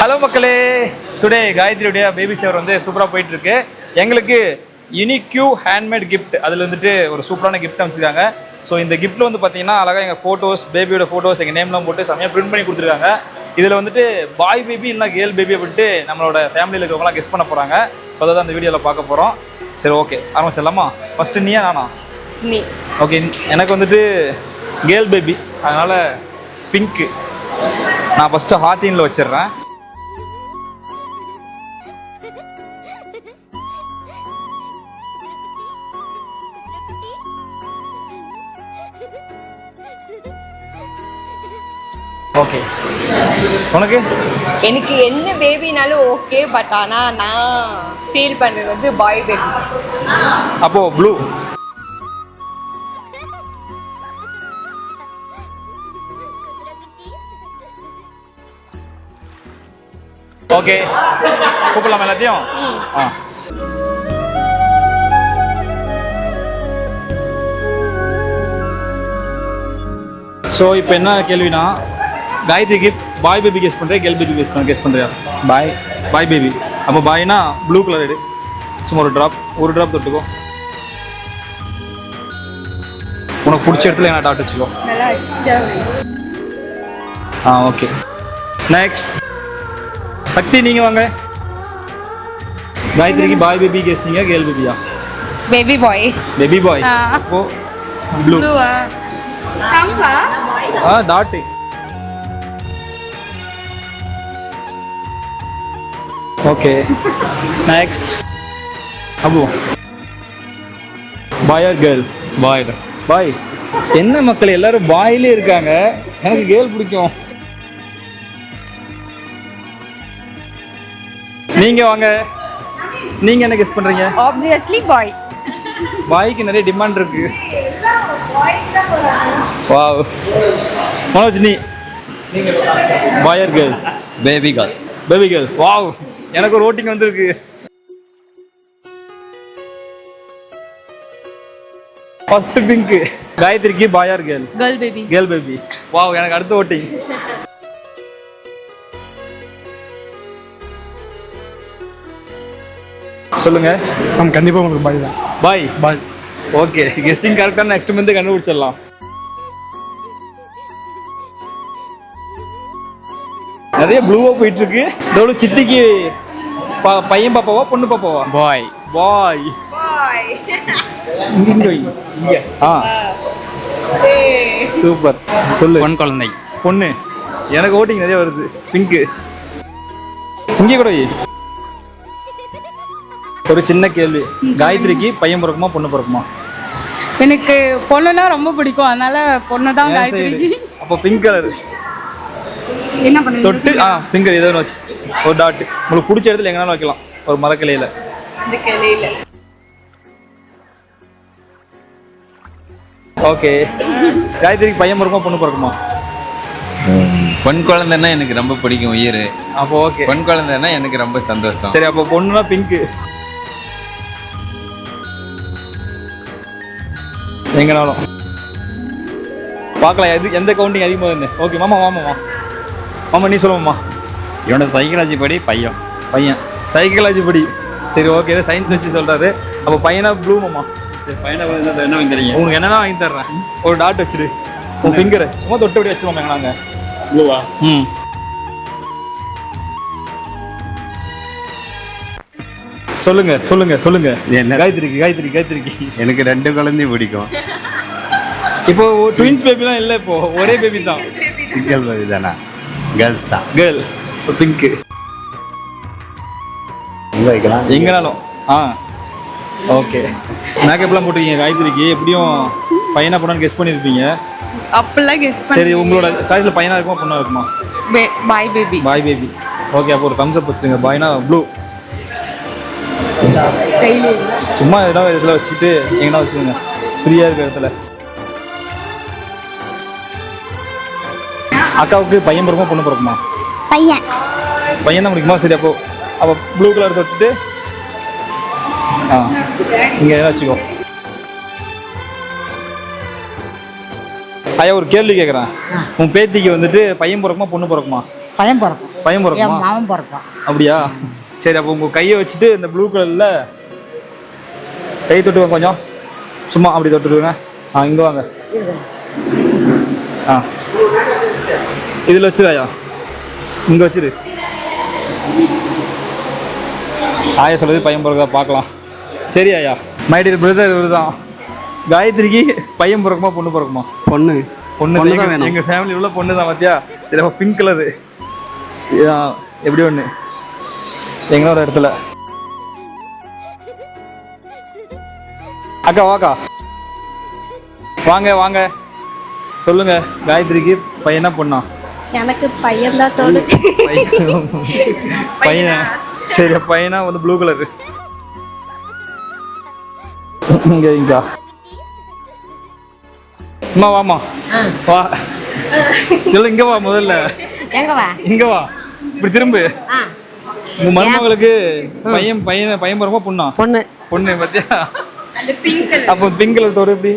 Hello மக்களே, today காயத்ரியுடைய baby shower வந்து சூப்பராக போயிட்டு இருக்கு. எங்களுக்கு யூனிக்யூ ஹேண்ட்மேட் கிஃப்ட் அதில் வந்துட்டு ஒரு சூப்பரான கிஃப்ட் அமைச்சிருக்காங்க. ஸோ இந்த கிஃப்ட்டில் வந்து பார்த்தீங்கன்னா அழகாக எங்கள் ஃபோட்டோஸ், பேபியோட ஃபோட்டோஸ், எங்கள் நேம்லாம் போட்டு செம்மையாக பிரிண்ட் பண்ணி கொடுத்துருக்காங்க. இதில் வந்துட்டு பாய் பேபி இல்லைனா கேர்ள் பேபி அப்படின்ட்டு நம்மளோட ஃபேமிலியில் இருக்கிறவங்களாம் கெஸ் பண்ண போகிறாங்க. ஸோ அதை தான் அந்த வீடியோவில் பார்க்க போகிறோம். சரி, ஓகே, ஆரம்பிச்சிடலாமா? ஃபஸ்ட்டு நீயா நானா? நீ. ஓகே, எனக்கு வந்துட்டு கேர்ள் பேபி, அதனால் பிங்க்கு. நான் ஃபஸ்ட்டு ஹார்டினில் வச்சிடுறேன். ஓகே, உனக்கு? எனக்கு என்ன பேபினாலும் ஓகே, பட் ஆனால் நான் ஃபீல் பண்ணுறது வந்து பாய் பேபி. அப்போ ப்ளூ. ஓகே, கூப்பிடலாமா எல்லாத்தையும்? ஆ. ஸோ இப்போ என்ன கேள்வினா, காயத்ரிக்கு பாய் பேபி கெஸ் பண்ணுறேன், கேர்ள் பேபி கெஸ் பண்ணுறியா? பாய். Boy baby. அப்போ பாய்னா ப்ளூ கலர் எடு. சும்மா ஒரு ட்ராப் தொட்டுக்கோ. உனக்கு பிடிச்ச இடத்துல என்ன டாட் வச்சுக்கோ. ஆ, ஓகே. நெக்ஸ்ட் சக்தி, நீங்கள் வாங்க. காயத்ரிக்கு பாய் பேபி கெஸ்ஸிங்க, கேர்ள் பேபியா? Baby boy. Baby boy. அப்போ blue. Dot. Okay, next Abu. Boy or girl? Boy தான். பாய். என்ன மக்கள் எல்லாரும் பாயிலே இருக்காங்க, எனக்கு கேர்ள் பிடிக்கும். நீங்க வாங்க, நீங்க என்ன கெஸ் பண்றீங்க? Obviously boy. பாய்க்கு நிறைய டிமாண்ட் இருக்கு. வாவ். மனோஜ், நீ boy or girl? Baby girl. Baby girl. Wow, எனக்கு ஒரு ஓட்டிங் வந்திருக்கு. First pink. காயத்ரிக்கு boy or girl? Girl baby. Girl baby. Wow, எனக்கு அடுத்த ஓட்டிங். சொல்லுங்க. கண்டிப்பாக உங்களுக்கு பாய் தான். பாய். பாய். ஓகே, கெஸ்டிங் கரெக்டாக நெக்ஸ்ட் மந்த் கண்டுபிடிச்சிடலாம். நிறைய ப்ளூவா போயிட்டு இருக்கு. இதோட சித்திக்கு பையன் பாப்பாவா பொண்ணு பாப்பாவா? பாய். பாய். பாய். இங்க. ஆ, சூப்பர். சொல்லு. பொன் குழந்தை. பொண்ணு. எனக்கு ஓட்டிங் நிறைய வருது. பிங்க். இங்கே கூட ஒரு சின்ன கேள்வி, காயத்ரிக்கு பையன் பிறக்குமா பொண்ணு பிறக்குமா? எனக்கு பொண்ணுனா ரொம்ப பிடிக்கும், அதனால பொண்ணு தான் காயத்ரிக்கு. அப்போ பிங்க் கலர் என்ன பண்ணுங்க தொட்டு ஃபிங்கர் ஏதோ ஒன்று வச்சு ஒரு டாட். உங்களுக்கு பிடிச்ச இடத்துல எங்கனாலும் வைக்கலாம், ஒரு மரக்கிளையில. இந்த கிளையில. ஓகே, காயத்ரிக்கு பையன் பிறக்குமா பொண்ணு பிறக்குமா? பொன் குழந்தைன்னா எனக்கு ரொம்ப பிடிக்கும், உயிர். அப்போ ஓகே, பொன் குழந்தைன்னா எனக்கு ரொம்ப சந்தோஷம். சரி, அப்போ பொண்ணுனா பிங்க். எங்கனாலும் பார்க்கலாம் எது எந்த கவுண்டிங் அதிகமாக இருந்து. ஓகே மாமா, மாமா நீ சொல்லுவோம்மா. இவனோட சைக்காலஜி படி பையன் சைக்காலஜி படி. சரி, ஓகே, ஏதோ சயின்ஸ் வச்சு சொல்கிறாரு. அப்போ பையனா ப்ளூ மாமா. சரி, பையனை என்ன வாங்கி தரீங்க? உங்களுக்கு என்னென்ன வாங்கி தர்றேன். ஒரு டாட் வச்சுடு, உன் ஃபிங்கரை சும்மா தொட்டு அப்படி வச்சுக்கோங்க. எங்கனாங்க ப்ளூவா? சொல்லுங்க. என்ன? காயத்ரிக்கு எனக்கு 2 குழந்தை பிடிக்கும். இப்போ ட்வின்ஸ் பேபிலாம் இல்லை, இப்போ ஒரே பேபி தான். சிங்கிள் பேபி தானா? கேர்ள்ஸ் தான். கேர்ள். பிங்க். எங்கனாலும். ஆ, ஓகே. மேக்கப்லாம் போட்டுருக்கீங்க காயத்ரிக்கு. எப்படியும் பையனா பொண்ணு கெஸ் பண்ணியிருப்பீங்க. அப்பெல்லாம் கெஸ் பண்ணி. சரி, உங்களோட சாய்ஸில் பையனா இருக்குமா பொண்ணா இருக்குமா? பாய் பேபி. Boy baby. ஓகே, அப்போ ஒரு தம்ஸ் அப் வச்சுருங்க. பாய்னா ப்ளூ. சும்மா எதாவது இடத்துல வச்சுட்டு எங்கன்னா வச்சுக்கோங்க, ஃப்ரீயாக இருக்கிற இடத்துல. அக்காவுக்கு பையன் பிறக்குமா பொண்ணு பிறக்குமா? பையன் தான் பிடிக்குமா? சரி, அப்போ ப்ளூ கலர் தொட்டுட்டு இங்கே வச்சுக்கோ. ஐயா ஒரு கேள்வி கேட்குறேன். உன் பேத்திக்கு வந்துட்டு பையன் பிறக்குமா பொண்ணு பிறக்குமா? பையன் பிறக்கும். பையன் பிறக்குமா? மாமன் பிறப்பான். அப்படியா? சரி, அப்போ உங்கள் கையை வச்சுட்டு இந்த ப்ளூ கலரில் கை தொட்டுவாங்க கொஞ்சம், சும்மா அப்படி தொட்டுடுங்க. இங்கே வாங்க. இதில் வச்சிரு ஐயா, இங்கே வச்சிரு. ஆயா சொல்கிறது பையன் பிறகுதா பார்க்கலாம். சரி ஐயா. மை டியர் பிரதர், இவர் தான் காயத்ரிக்கு பையன் பிறக்குமா பொண்ணு பிறக்குமா? பொண்ணு பொண்ணு தான் வேணும். எங்கள் ஃபேமிலி உள்ள பொண்ணு தான். பார்த்தியா? சரி, அப்போ பிங்க் கலரு எப்படி ஒன்று எங்களோட இடத்துல. அக்கா வாக்கா, வாங்க வாங்க, சொல்லுங்க. காயத்ரிக்கு பையனா பொண்ணா? எனக்கு பையன் தான் தோணுது. பையனா? சரி, பையனா வந்து ப்ளூ கலரு. இங்க இங்க அம்மா வாமா, வா. சொல்ல, இங்க வா முதல்ல. எங்க வா? இங்க வா, இப்படி திரும்பு. உங்க மருமகளுக்கு பையன் பிறகுமா பொண்ணா? பொண்ணு. பொண்ணு. பார்த்தியா? அப்போ பிங்க் கலர் தோடு எப்படி?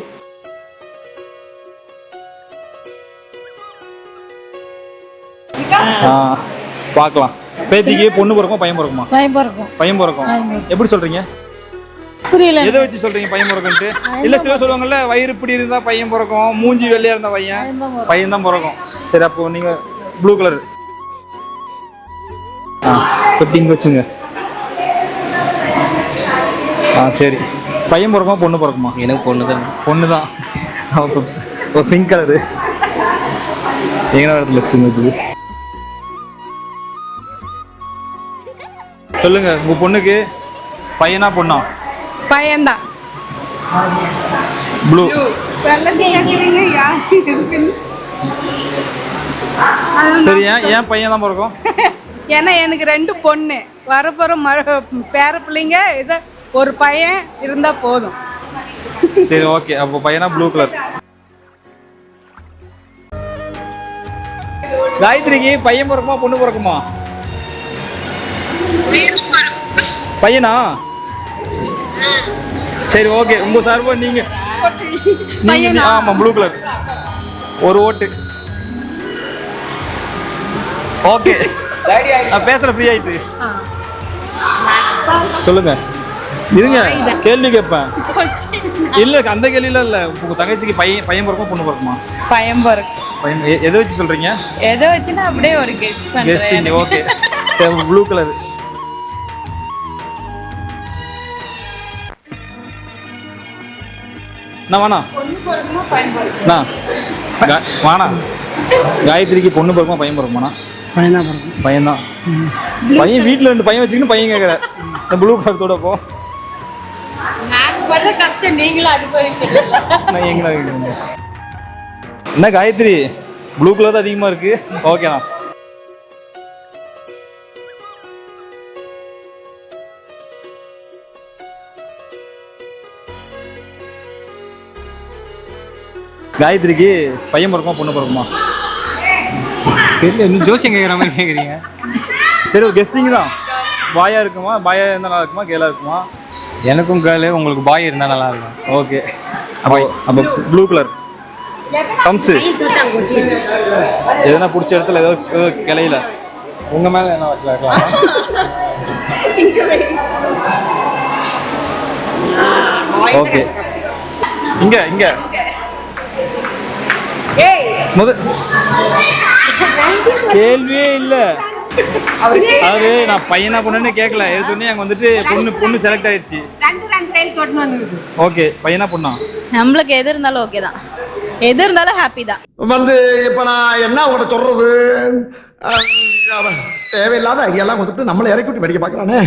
பார்க்கலாம். பேத்திக்கு பொண்ணு பிறக்குமா பையன் பிறக்குமா? பையன் பிறக்கும். பையன் பிறக்கும். எப்படி சொல்றீங்க? புரியல. எதை வச்சு சொல்றீங்க பையன் பிறக்குன்ட்டு? இல்ல சில சொல்லுவாங்கல்ல, வயிறு இப்படி இருந்தா பையன் பிறக்கும், மூஞ்சி வெள்ளையா இருந்தா பையன் தான் பிறக்கும். சரி, அப்போ நீங்க ப்ளூ கலர் இங்க வச்சுங்க. சரி, பையன் பிறக்குமா பொண்ணு பிறக்குமா? எனக்கு பொண்ணு தான். பொண்ணு தான். அப்போ பிங்க் கலரு எங்கன இடத்துல வச்சு சொல்லுங்க. உங்க பொண்ணுக்கு பையனா பொண்ணா? பையன்தான். ப்ளூ. சரி, ஏன் பையன் தான் பிறக்கும்? ஏன்னா எனக்கு 2 பொண்ணு, வரப்போற பேர பிள்ளைங்க, இதை ஒரு பையன் இருந்தா போதும். சரி, ஓகே. அப்போ பையனா ப்ளூ கலர். காயத்ரிக்கு பையன் பிறக்குமா பொண்ணு பிறக்குமா? பையனா? சரி, ஓகே. உங்க சார்பா நீங்க ஆமா ப்ளூ கலர் ஒரு ஓட்டு. ஓகே, நான் பேசுற ஃப்ரீ ஆயிட்டு. சொல்லுங்க. இருங்க, கேள்வி கேட்பேன். இல்ல, அந்த கேள்வியில இல்ல. உங்க தங்கச்சிக்கு பையன் பிறக்குமா பொண்ணு பிறக்குமா? பையன் பிறக்கும். பையன். எதை வச்சு சொல்றீங்க? எதை வச்சுன்னா அப்படியே ஒரு கெஸ் பண்றேன். ஓகே. சரி, ப்ளூ கலர். வாணா வாணா, காயத்ரிக்கு பொண்ணு பிறக்குமா பையன் பிறக்குமாண்ணா? பையன் தான் பிறக்கும். பையன் தான். பையன் வீட்டில் 2 பையன் வச்சுக்கின்னு பையன் கேட்குற இந்த ப்ளூ கலர் போ. கஷ்டம் நீங்களும் என்ன காயத்ரி, ப்ளூ கலர் தான் அதிகமாக இருக்கு. ஓகேண்ணா. காயத்ரிக்கு பையன் பிறக்குமா பொண்ணு பிறக்குமா? தெரியல, இன்னும் ஜோசியம் கேட்குற மாதிரி கேட்குறீங்க. சரி, ஒரு கெஸ்டிங் தான். பாயா இருக்குமா? பாயா இருந்தால் நல்லா இருக்குமா? கேலா இருக்குமா? எனக்கும் கேர்ளு, உங்களுக்கு பாய் இருந்தால் நல்லா இருக்கும். ஓகே. அப்போ ப்ளூ கலர் கம்ஸு. எதனா பிடிச்ச இடத்துல ஏதோ கிளையில உங்கள் மேலே என்ன வைக்கலாம்? ஓகே. இங்க இங்க கேள்வியே இல்ல. அது நான் பையனா பொண்ணுன்னு கேட்கல. எடுத்தோடனே அங்க வந்துட்டு பொண்ணு செலக்ட் ஆயிடுச்சு. ஓகே, பையனா பொண்ணா? நம்மளுக்கு எது இருந்தாலும் ஓகே தான். எது இருந்தாலும் ஹாப்பி தான். வந்து இப்ப நான் என்ன உங்கள்கிட்ட சொல்றது, தேவையில்லாத ஐடியாலாம் கொடுத்துட்டு நம்மளை இறக்கி விட்டு படிக்க பார்க்கலானே.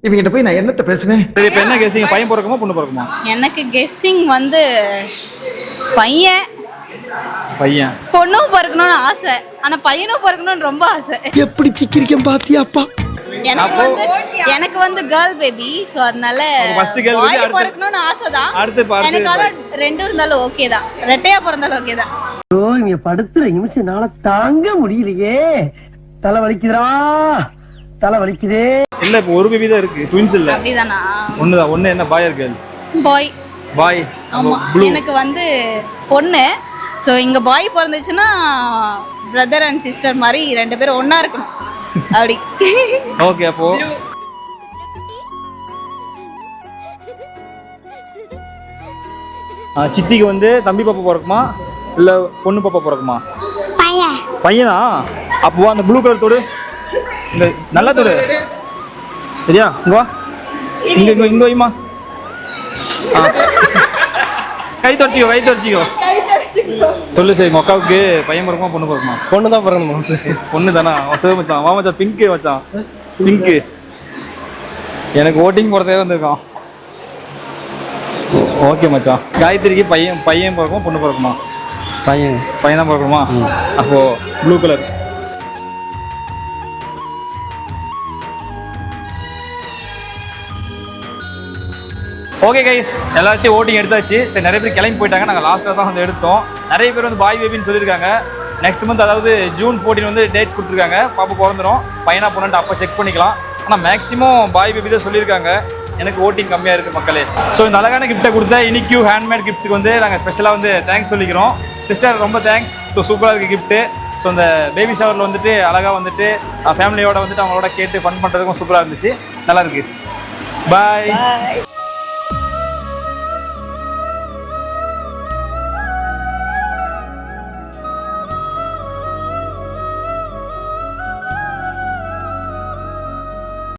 இவங்கிட்ட போய் நான் என்னத்த பேசுவேன்? சரி, இப்போ என்ன கெஸ்ஸிங்? பையன் பிறக்குமா பொண்ணு பிறக்குமா? எனக்கு கெஸ்ஸிங் வந்து பையன். பையன். பொண்ணும் பிறக்கணும்னு ஆசை, ஆனா பையனும் பிறக்கணும்னு ரொம்ப ஆசை. எப்படி சிக்கிரிக்கம் பாத்தியாப்பா? எனக்கு வந்து கேர்ள் பேபி, சோ அதனால பாய் பிறக்கணும்னு ஆசை தான். எனக்கு ஆனா 2 இருந்தாலும் ஓகே தான். ரெட்டையா பிறந்தாலும் ஓகே தான். ஓ, இங்க படுத்துற நிமிஷம்னால தாங்க முடியலையே. தலை வலிக்குதுடா, தலை வலிக்குதே. இல்ல, இப்போ ஒரு பேபி தான் இருக்கு, ட்வின்ஸ் இல்ல. அப்படிதானா? ஒண்ணுதான். ஒண்ணு என்ன, பாய் கேர்ள்? பாய். பாய். ஆமா, எனக்கு வந்து பொண்ணு. ஸோ இங்கே பாய் பிறந்துச்சுன்னா பிரதர் அண்ட் சிஸ்டர் மாதிரி 2 பேரும் ஒன்றா இருக்கணும். அப்படி ஓகே அப்போ சித்திக்கு வந்து தம்பி பாப்பா பிறக்குமா இல்லை பொண்ணு பாப்பா பிறக்குமா? பையனா? அப்போ அந்த ப்ளூ கலர் தோடு இந்த நல்லா தோடு சரியா? இங்க வா, இங்க வைமா. கை தொடச்சிக்கோ. சொல்லு சரி, உங்க அக்காவுக்கு பையன் பிறக்குமா பொண்ணு பிறக்குமா? பொண்ணு தான் பிறக்கணும். பொண்ணு தானா? சிவ மச்சான், வா மச்சான், பிங்க்கு மச்சான், பிங்க்கு. எனக்கு ஓட்டிங் போகிறதே வந்திருக்கான். ஓகே மச்சான். காயத்ரிக்கு பையன் பிறக்குமா பொண்ணு பிறக்குமா? பையன் தான் பிறக்கணுமா? அப்போ ப்ளூ கலர். ஓகே கைஸ், எல்லார்ட்டையும் ஓட்டிங் எடுத்தாச்சு. சரி, நிறைய பேர் கிளம்பி போயிட்டாங்க. நாங்கள் லாஸ்ட்டாக தான் வந்து எடுத்தோம். நிறைய பேர் வந்து பாய் பேபின்னு சொல்லியிருக்காங்க. நெக்ஸ்ட் மந்த், அதாவது June 14 வந்து டேட் கொடுத்துருக்காங்க. பாப்பா பிறந்துடும். பையனா பொண்ணுட்டு அப்போ செக் பண்ணிக்கலாம். ஆனால் மேக்ஸிமம் பாய் பேபி தான் சொல்லியிருக்காங்க. எனக்கு ஓட்டிங் கம்மியாக இருக்குது மக்களே. ஸோ இந்த அழகான கிஃப்ட்டை கொடுத்த யூனிக்யூ ஹேண்ட்மேட் கிஃப்ட்ஸுக்கு வந்து நாங்கள் ஸ்பெஷலாக வந்து தேங்க்ஸ் சொல்லிக்கிறோம். சிஸ்டர் ரொம்ப தேங்க்ஸ். ஸோ சூப்பராக இருக்குது கிஃப்ட்டு. ஸோ இந்த பேபி ஷவரில் வந்துட்டு அழகாக வந்துட்டு ஃபேமிலியோட வந்துட்டு அவங்களோட கேட்டு ஃபன் பண்ணுறதுக்கும் சூப்பராக இருந்துச்சு. நல்லா இருக்குது. பாய்.